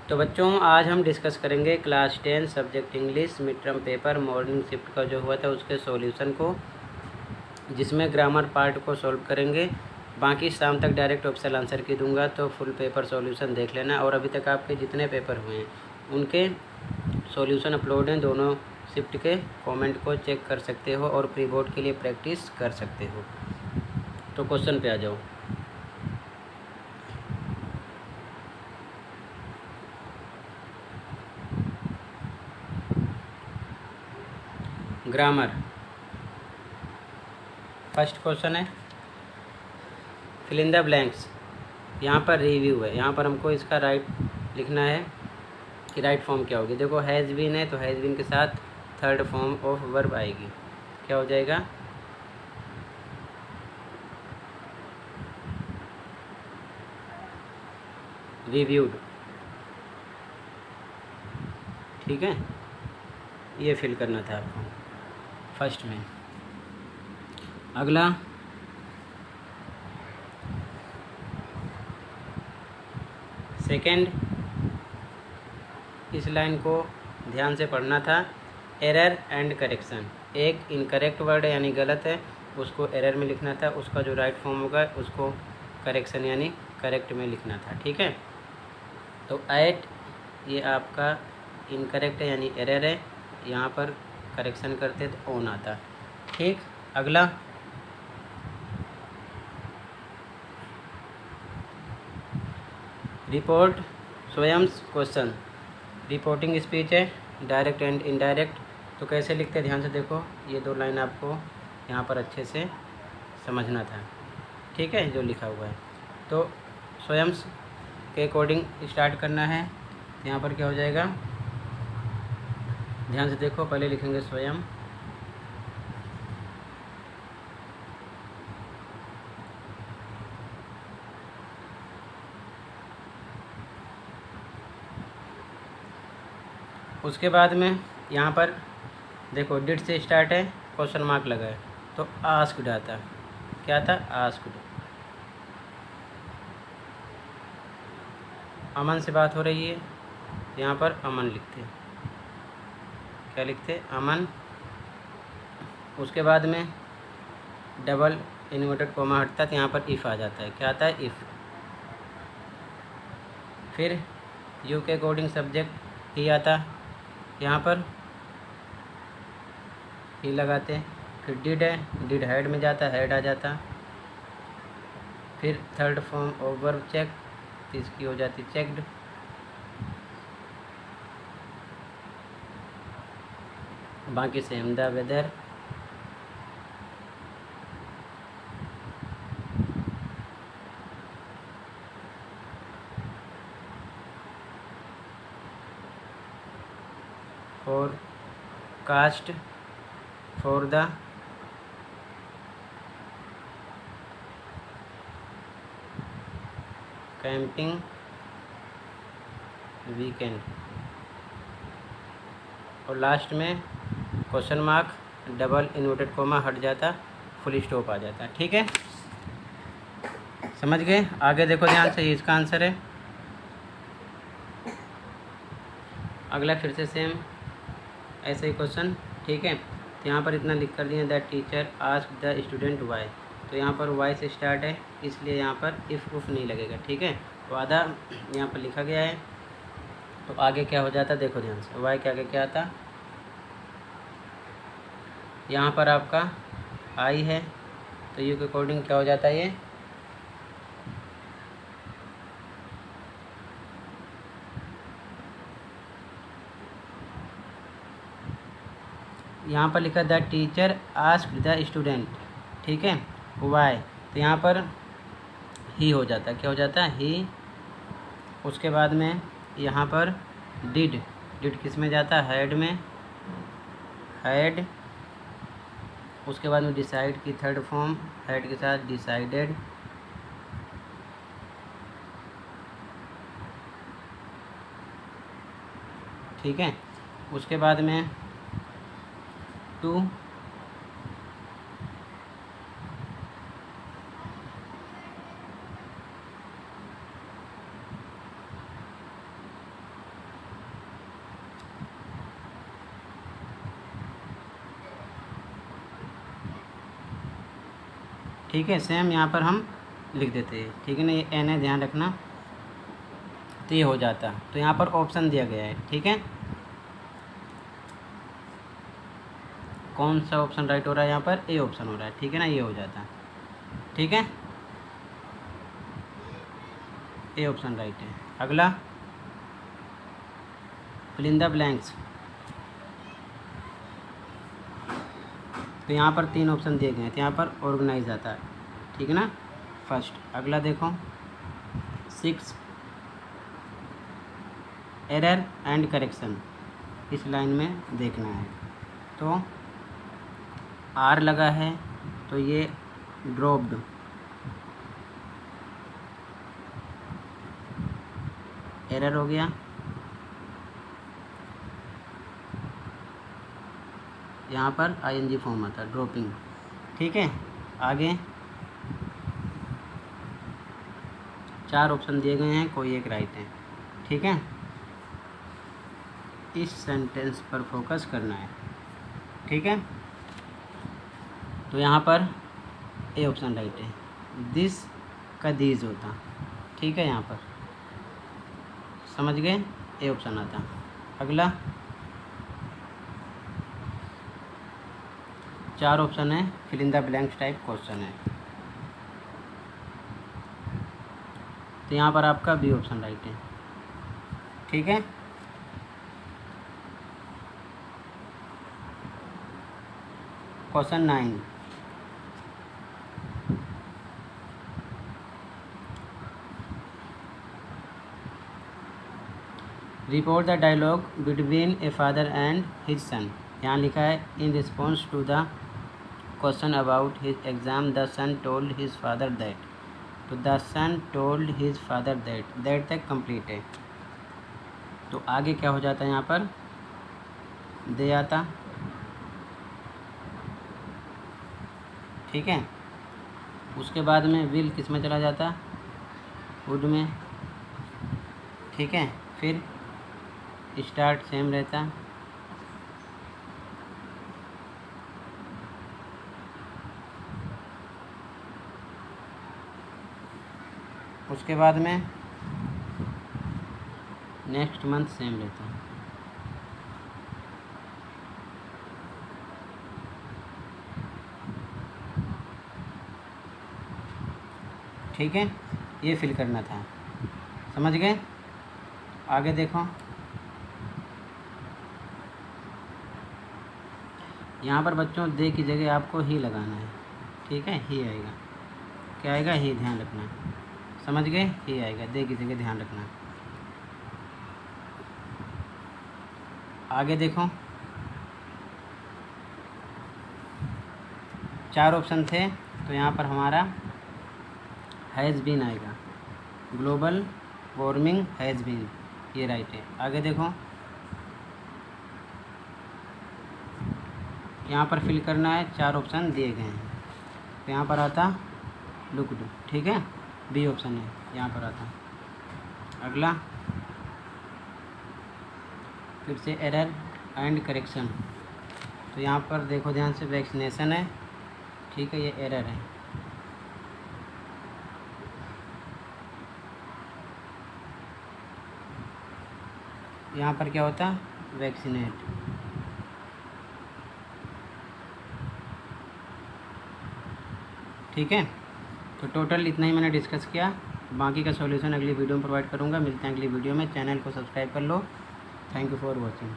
तो बच्चों आज हम डिस्कस करेंगे class 10 subject English mid term paper morning shift का जो हुआ था उसके सॉल्यूशन को, जिसमें ग्रामर पार्ट को सॉल्व करेंगे। बाकी शाम तक डायरेक्ट ऑप्शनल आंसर की दूंगा, तो फुल पेपर सॉल्यूशन देख लेना। और अभी तक आपके जितने पेपर हुए हैं उनके सॉल्यूशन अपलोड हैं, दोनों शिफ्ट के। कमेंट को चेक कर सकते हो और प्री बोर्ड के लिए प्रैक्टिस कर सकते हो। तो क्वेश्चन पे आ जाओ। ग्रामर फर्स्ट क्वेश्चन है, फिल इन द ब्लैंक्स। यहाँ पर रिव्यू है, यहाँ पर हमको इसका राइट लिखना है कि राइट फॉर्म क्या होगी। देखो हैज़ बीन है तो हैज़ बीन के साथ थर्ड फॉर्म ऑफ वर्ब आएगी, क्या हो जाएगा? रिव्यूड। ठीक है, ये फिल करना था आपको फर्स्ट में। अगला सेकंड, इस लाइन को ध्यान से पढ़ना था। एरर एंड करेक्शन, एक इनकरेक्ट वर्ड यानी गलत है उसको एरर में लिखना था, उसका जो राइट फॉर्म होगा उसको करेक्शन यानी करेक्ट में लिखना था। ठीक है, तो एट ये आपका इनकरेक्ट है यानी एरर है, यहाँ पर करेक्शन करते तो ऑन आता। ठीक, अगला रिपोर्ट स्वयं क्वेश्चन। रिपोर्टिंग स्पीच है, डायरेक्ट एंड इनडायरेक्ट। तो कैसे लिखते हैं ध्यान से देखो, ये दो लाइन आपको यहाँ पर अच्छे से समझना था। ठीक है, जो लिखा हुआ है तो स्वयं के अकॉर्डिंग स्टार्ट करना है। यहाँ पर क्या हो जाएगा, ध्यान से देखो, पहले लिखेंगे स्वयं, उसके बाद में यहाँ पर देखो डिड से स्टार्ट है, क्वेश्चन मार्क लगा है तो आस्क्ड आता। क्या था? आस्क्ड। अमन से बात हो रही है, यहाँ पर अमन लिखते, क्या लिखते? अमन। उसके बाद में डबल इन्वर्टेड कोमा हटता है तो यहाँ पर इफ़ आ जाता है, क्या आता है? इफ़। फिर यू के अकॉर्डिंग सब्जेक्ट ही आता, यहाँ पर ही लगाते। फिर डिड है, डिड हेड में जाता, हेड आ जाता। फिर third form of verb check, तो इसकी हो जाती चेक्ड। बाकी same the weather. Forecast, for the camping weekend. और लास्ट में question mark, double inverted comma हट जाता, फुल स्टॉप आ जाता। ठीक है, समझ गए? आगे देखो ध्यान से, इसका आंसर है। अगला फिर से सेम ऐसे ही क्वेश्चन। ठीक है, तो यहाँ पर इतना लिख कर दिया, that teacher ask the student why. तो यहाँ पर वाई से स्टार्ट है इसलिए यहाँ पर इफ़ उफ नहीं लगेगा। ठीक है, तो आधा यहाँ पर लिखा गया है, तो आगे क्या हो जाता देखो ध्यान से, वाई के आगे क्या आता? यहाँ पर आपका आई है तो यू के अकॉर्डिंग क्या हो जाता है? ये यहाँ पर लिखा the teacher asked the student. ठीक है, वाई, तो यहाँ पर ही हो जाता, क्या हो जाता है? ही। उसके बाद में यहाँ पर डिड, डिड किस में जाता? हेड में, हेड। उसके बाद में डिसाइड की थर्ड फॉर्म हेड के साथ डिसाइडेड। ठीक है, उसके बाद में टू, ठीक है, सेम यहाँ पर हम लिख देते हैं, ठीक है ना, ये एन है, ध्यान रखना, तो ये हो जाता। तो यहाँ पर ऑप्शन दिया गया है, ठीक है, कौन सा ऑप्शन राइट हो रहा है यहाँ पर, ए ऑप्शन हो रहा है, ठीक है ना, ये हो जाता, ठीक है, ए ऑप्शन राइट है। अगला फिल इन द ब्लैंक्स, तो यहाँ पर 3 ऑप्शन दिए गए हैं, तो यहाँ पर ऑर्गेनाइज आता है, ठीक है ना, फर्स्ट। अगला देखो 6 एरर एंड करेक्शन, इस लाइन में देखना है। तो आर लगा है तो ये ड्रॉप्ड, एरर हो गया, यहाँ पर आईएनजी फॉर्म आता है, ड्रॉपिंग, ठीक है। आगे 4 ऑप्शन दिए गए हैं, कोई एक राइट है, ठीक है। इस सेंटेंस पर फोकस करना है, ठीक है। तो यहाँ पर ए ऑप्शन राइट है, दिस का दीज होता, ठीक है, यहाँ पर समझ गए, ए ऑप्शन आता। अगला 4 ऑप्शन है, fill in the blanks type question है, तो यहाँ पर आपका बी ऑप्शन राइट है, ठीक है। Question 9, report the dialogue between a father and his son. यहाँ लिखा है in response to the question about his exam the son told his father that, तो the son told his father that तक complete है। तो आगे क्या हो जाता है, यहाँ पर दे आता, ठीक है। उसके बाद में विल किस में चला जाता, वुड में, ठीक है। फिर स्टार्ट सेम रहता, उसके बाद में नेक्स्ट मंथ सेम रहता, ठीक है। ये फिल करना था, समझ गए। आगे देखो, यहाँ पर बच्चों दे की जगह आपको ही लगाना है, ठीक है, ही आएगा, क्या आएगा, ही, ध्यान रखना, समझ गए, ही आएगा, दे की जगह ध्यान रखना। आगे देखो 4 ऑप्शन थे, तो यहाँ पर हमारा हैज़ बीन आएगा, ग्लोबल वार्मिंग हैज़ बीन, ये राइट है। आगे देखो, यहाँ पर फिल करना है, 4 ऑप्शन दिए गए हैं, तो यहाँ पर आता लुक्ड, ठीक है, बी ऑप्शन है, यहाँ पर आता। अगला फिर से एरर एंड करेक्शन, तो यहाँ पर देखो ध्यान से, वैक्सीनेशन है, ठीक है, ये एरर है, यहाँ पर क्या होता, वैक्सीनेट, ठीक है। तो टोटल इतना ही मैंने डिस्कस किया, बाकी का सॉल्यूशन अगली वीडियो में प्रोवाइड करूँगा। मिलते हैं अगली वीडियो में, चैनल को सब्सक्राइब कर लो। Thank you for watching.